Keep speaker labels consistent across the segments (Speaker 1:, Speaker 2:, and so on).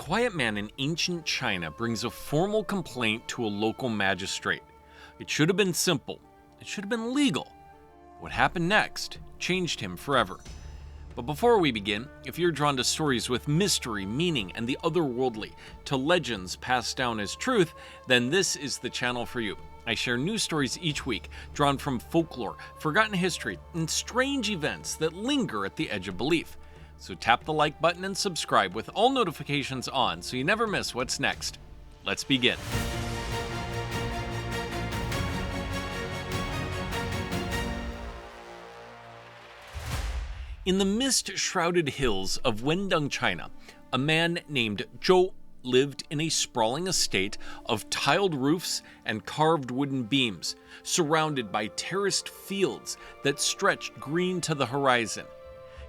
Speaker 1: quiet man in ancient China brings a formal complaint to a local magistrate. It should have been simple. It should have been legal. What happened next changed him forever. But before we begin, if you're drawn to stories with mystery, meaning, and the otherworldly, to legends passed down as truth, then this is the channel for you. I share new stories each week, drawn from folklore, forgotten history, and strange events that linger at the edge of belief. So tap the like button and subscribe with all notifications on so you never miss what's next. Let's begin. In the mist-shrouded hills of Wendeng, China, a man named Zhou lived in a sprawling estate of tiled roofs and carved wooden beams, surrounded by terraced fields that stretched green to the horizon.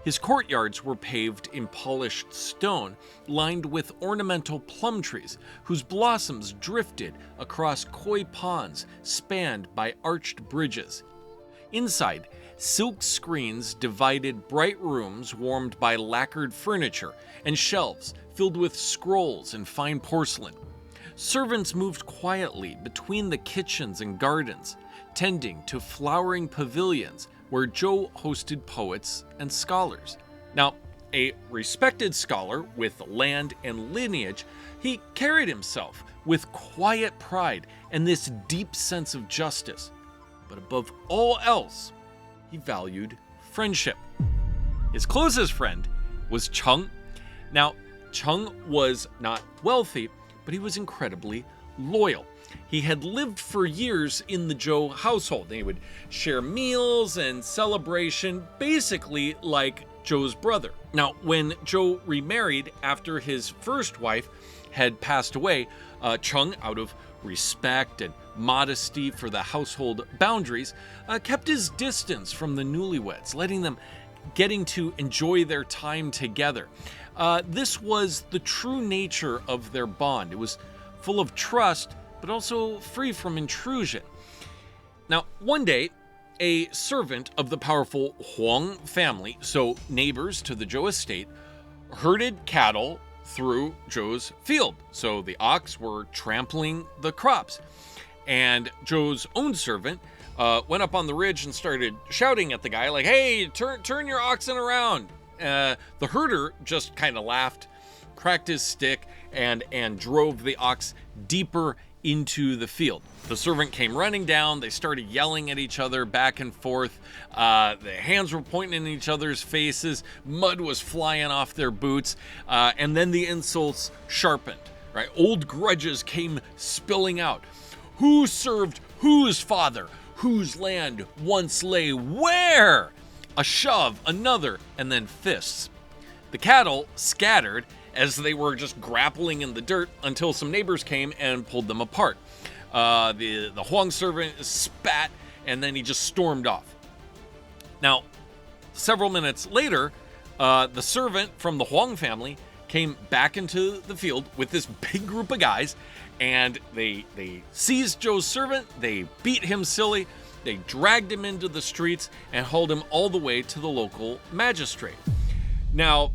Speaker 1: His courtyards were paved in polished stone, lined with ornamental plum trees, whose blossoms drifted across koi ponds spanned by arched bridges. Inside, silk screens divided bright rooms warmed by lacquered furniture and shelves filled with scrolls and fine porcelain. Servants moved quietly between the kitchens and gardens, tending to flowering pavilions where Zhou hosted poets and scholars. Now, a respected scholar with land and lineage, he carried himself with quiet pride and this deep sense of justice. But above all else, he valued friendship. His closest friend was Cheng. Now, Cheng was not wealthy, but he was incredibly loyal. He had lived for years in the Zhou household. They would share meals and celebration, basically like Zhou's brother. Now, when Zhou remarried after his first wife had passed away, Cheng, out of respect and modesty for the household boundaries, kept his distance from the newlyweds, letting them getting to enjoy their time together. This was the true nature of their bond. It was full of trust, but also free from intrusion. Now, one day, a servant of the powerful Huang family, so neighbors to the Zhou estate, herded cattle through Zhou's field. So the ox were trampling the crops. And Zhou's own servant went up on the ridge and started shouting at the guy like, "Hey, turn your oxen around." The herder just kind of laughed, cracked his stick, and drove the ox deeper into the field. The servant came running down. They started yelling at each other back and forth. The hands were pointing in each other's faces. Mud was flying off their boots. And then the insults sharpened, right? Old grudges came spilling out. Who served whose father? Whose land once lay where? A shove, another, and then fists. The cattle scattered as they were just grappling in the dirt until some neighbors came and pulled them apart. The Huang servant spat, and then he just stormed off. Now, several minutes later, the servant from the Huang family came back into the field with this big group of guys, and they seized Zhou's servant, they beat him silly, they dragged him into the streets, and hauled him all the way to the local magistrate. Now,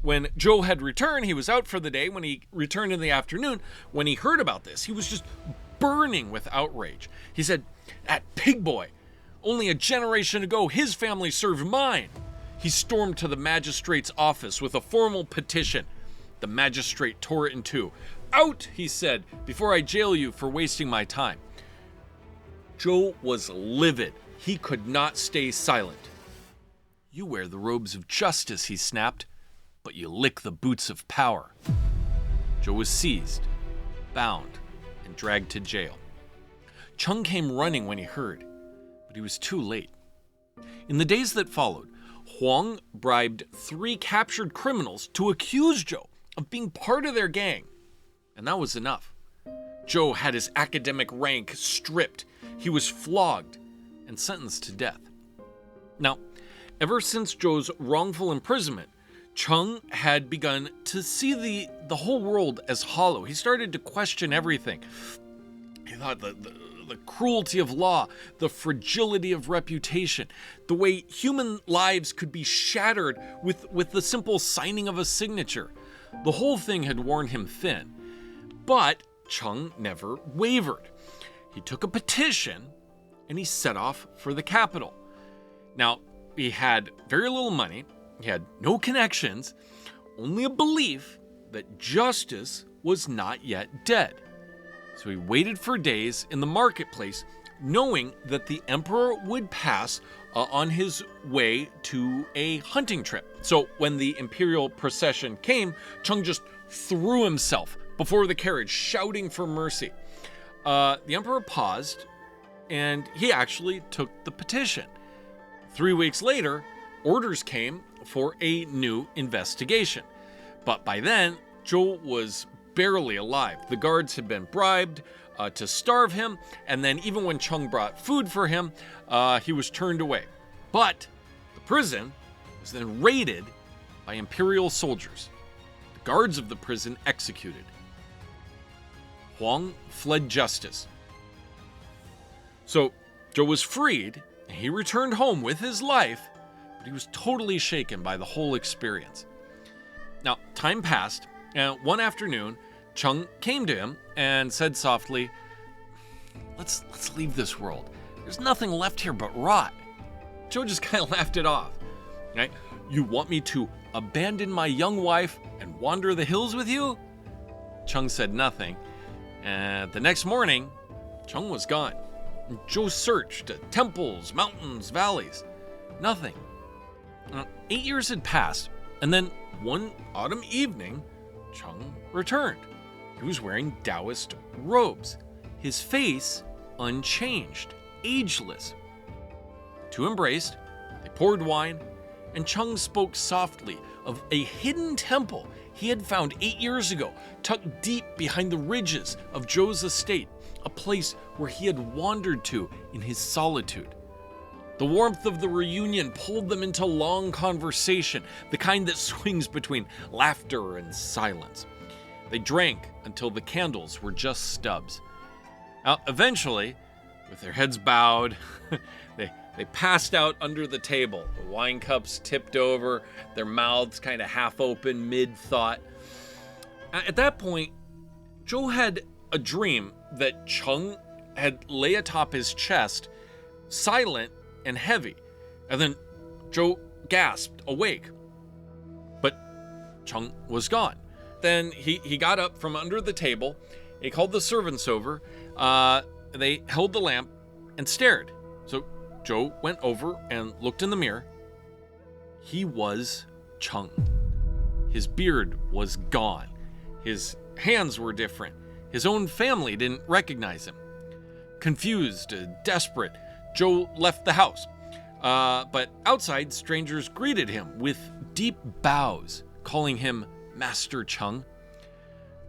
Speaker 1: when Zhou had returned, he was out for the day. When he returned in the afternoon, when he heard about this, he was just burning with outrage. He said, "That pig boy, only a generation ago, his family served mine." He stormed to the magistrate's office with a formal petition. The magistrate tore it in two. "Out," he said, "before I jail you for wasting my time." Zhou was livid. He could not stay silent. "You wear the robes of justice," he snapped, "but you lick the boots of power." Zhou was seized, bound, and dragged to jail. Cheng came running when he heard, but he was too late. In the days that followed, Huang bribed 3 captured criminals to accuse Zhou of being part of their gang, and that was enough. Zhou had his academic rank stripped. He was flogged and sentenced to death. Now, ever since Zhou's wrongful imprisonment, Cheng had begun to see the whole world as hollow. He started to question everything. He thought the cruelty of law, the fragility of reputation, the way human lives could be shattered with the simple signing of a signature. The whole thing had worn him thin, but Cheng never wavered. He took a petition and he set off for the capital. Now, he had very little money, he had no connections, only a belief that justice was not yet dead. So he waited for days in the marketplace, knowing that the emperor would pass on his way to a hunting trip. So when the imperial procession came, Cheng just threw himself before the carriage, shouting for mercy. The emperor paused, and he actually took the petition. 3 weeks later, orders came for a new investigation. But by then, Zhou was barely alive. The guards had been bribed to starve him, and then even when Cheng brought food for him, he was turned away. But the prison was then raided by imperial soldiers. The guards of the prison executed. Huang fled justice. So Zhou was freed, and he returned home with his life, but he was totally shaken by the whole experience. Now, time passed, and one afternoon, Cheng came to him and said softly, Let's leave this world. There's nothing left here but rot. Zhou just kind of laughed it off. Right? You want me to abandon my young wife and wander the hills with you? Cheng said nothing. And the next morning, Cheng was gone. Zhou searched temples, mountains, valleys. Nothing. 8 years had passed, and then one autumn evening, Cheng returned. He was wearing Taoist robes, his face unchanged, ageless. The two embraced, they poured wine, and Cheng spoke softly of a hidden temple he had found 8 years ago, tucked deep behind the ridges of Zhou's estate, a place where he had wandered to in his solitude. The warmth of the reunion pulled them into long conversation, the kind that swings between laughter and silence. They drank until the candles were just stubs. Now, eventually, with their heads bowed, they passed out under the table, the wine cups tipped over, their mouths kind of half open, mid-thought. At that point, Zhou had a dream that Cheng had lay atop his chest, silent and heavy. And then Zhou gasped, awake. But Cheng was gone. Then he got up from under the table, he called the servants over, they held the lamp and stared. So Zhou went over and looked in the mirror. He was Cheng. His beard was gone. His hands were different. His own family didn't recognize him. Confused, desperate, Zhou left the house. But outside, strangers greeted him with deep bows, calling him Master Cheng.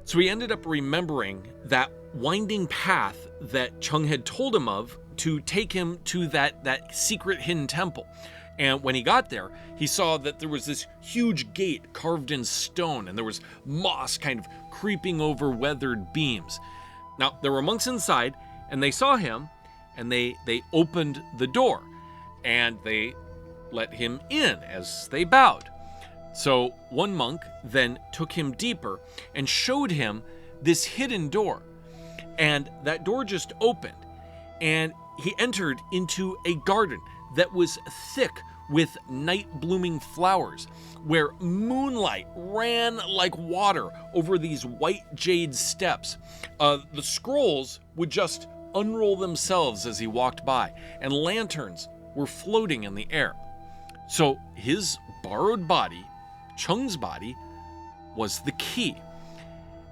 Speaker 1: So he ended up remembering that winding path that Cheng had told him of to take him to that secret hidden temple. And when he got there, he saw that there was this huge gate carved in stone, and there was moss kind of creeping over weathered beams. Now, there were monks inside, and they saw him, and they opened the door, and they let him in as they bowed. So one monk then took him deeper and showed him this hidden door. And that door just opened, and he entered into a garden that was thick with night-blooming flowers, where moonlight ran like water over these white jade steps. The scrolls would just unroll themselves as he walked by, and lanterns were floating in the air. So his borrowed body, Cheng's body, was the key.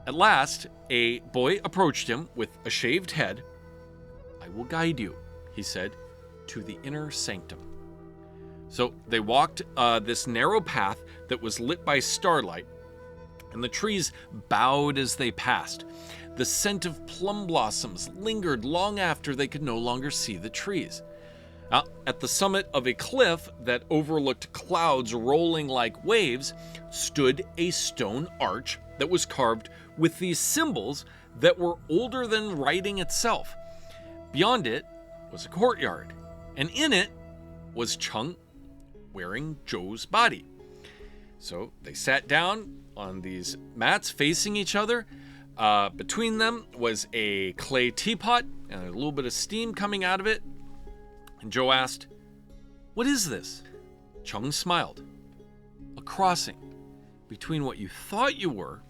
Speaker 1: At last, a boy approached him with a shaved head. "I will guide you," he said, "to the inner sanctum." So they walked this narrow path that was lit by starlight, and the trees bowed as they passed. The scent of plum blossoms lingered long after they could no longer see the trees. At the summit of a cliff that overlooked clouds rolling like waves stood a stone arch that was carved with these symbols that were older than writing itself. Beyond it was a courtyard, and in it was Cheng wearing Zhou's body. So they sat down on these mats facing each other. Between them was a clay teapot and a little bit of steam coming out of it. And Zhou asked, "What is this?" Cheng smiled. "A crossing between what you thought you were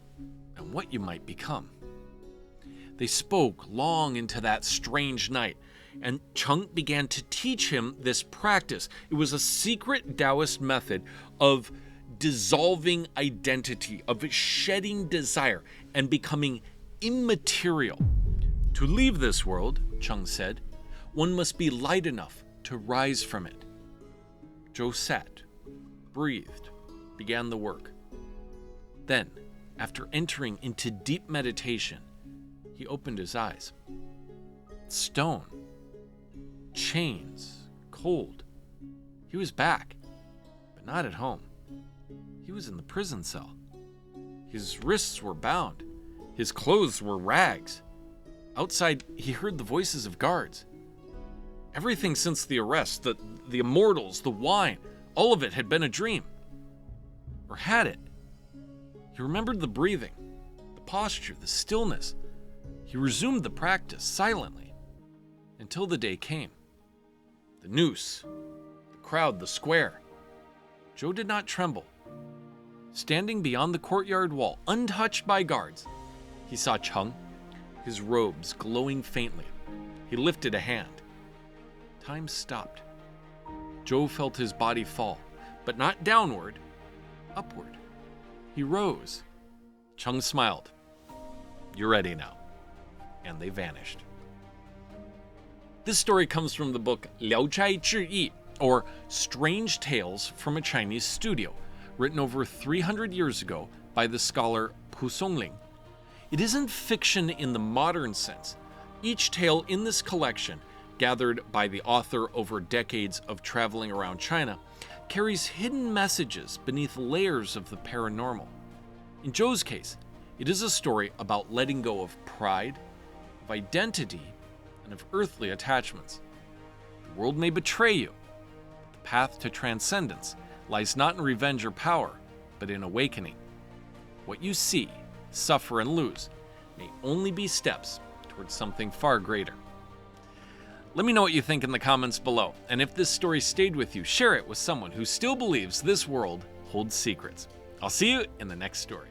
Speaker 1: and what you might become." They spoke long into that strange night, and Cheng began to teach him this practice. It was a secret Taoist method of dissolving identity, of shedding desire, and becoming immaterial. To leave this world, Cheng said, one must be light enough to rise from it. Zhou sat, breathed, began the work. Then, after entering into deep meditation, he opened his eyes. Stone, chains, cold. He was back, but not at home. He was in the prison cell. His wrists were bound. His clothes were rags. Outside, he heard the voices of guards. Everything since the arrest, the immortals, the wine, all of it had been a dream. Or had it? He remembered the breathing, the posture, the stillness. He resumed the practice silently until the day came. The noose, the crowd, the square. Zhou did not tremble. Standing beyond the courtyard wall, untouched by guards, he saw Cheng, his robes glowing faintly. He lifted a hand. Time stopped. Zhou felt his body fall, but not downward, upward. He rose. Cheng smiled. "You're ready now." And they vanished. This story comes from the book Liao Zhai Zhi Yi, or Strange Tales from a Chinese Studio, written over 300 years ago by the scholar Pu Songling. It isn't fiction in the modern sense. Each tale in this collection, gathered by the author over decades of traveling around China, carries hidden messages beneath layers of the paranormal. In Zhou's case, it is a story about letting go of pride, of identity, and of earthly attachments. The world may betray you, but the path to transcendence lies not in revenge or power, but in awakening. What you see, suffer, and lose may only be steps towards something far greater. Let me know what you think in the comments below, and if this story stayed with you, share it with someone who still believes this world holds secrets. I'll see you in the next story.